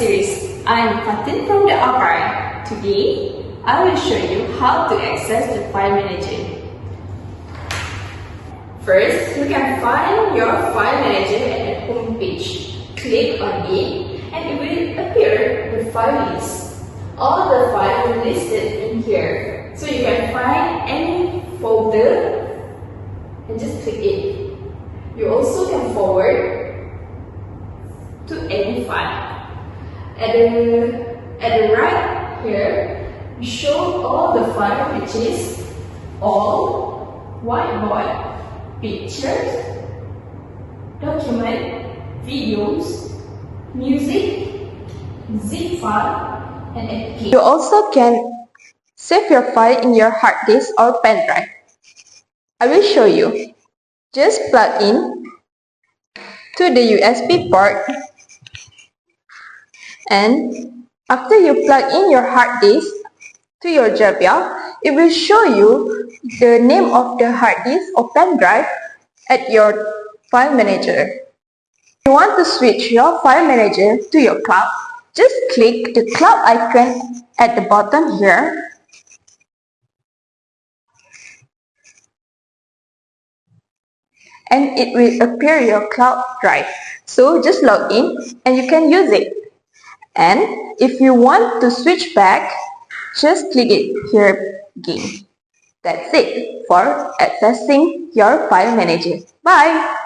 series. I'm Fatin from the archive. Today, I will show you how to access the file manager. First, you can find your file manager at the home page. Click on it and it will appear the file list. All the files are listed in here. So you can find any folder and just click it. You also can forward to any file. At the right here, we show all the file which is all whiteboard, pictures, document, videos, music, zip file, and application. You also can save your file in your hard disk or pen drive. I will show you. Just plug in to the USB port, and after you plug in your hard disk to your Javiya, it will show you the name of the hard disk or pen drive at your file manager. If you want to switch your file manager to your cloud, just click the cloud icon at the bottom here. And it will appear your cloud drive. So just log in and you can use it. And if you want to switch back, just click it here again. That's it for accessing your file manager. Bye!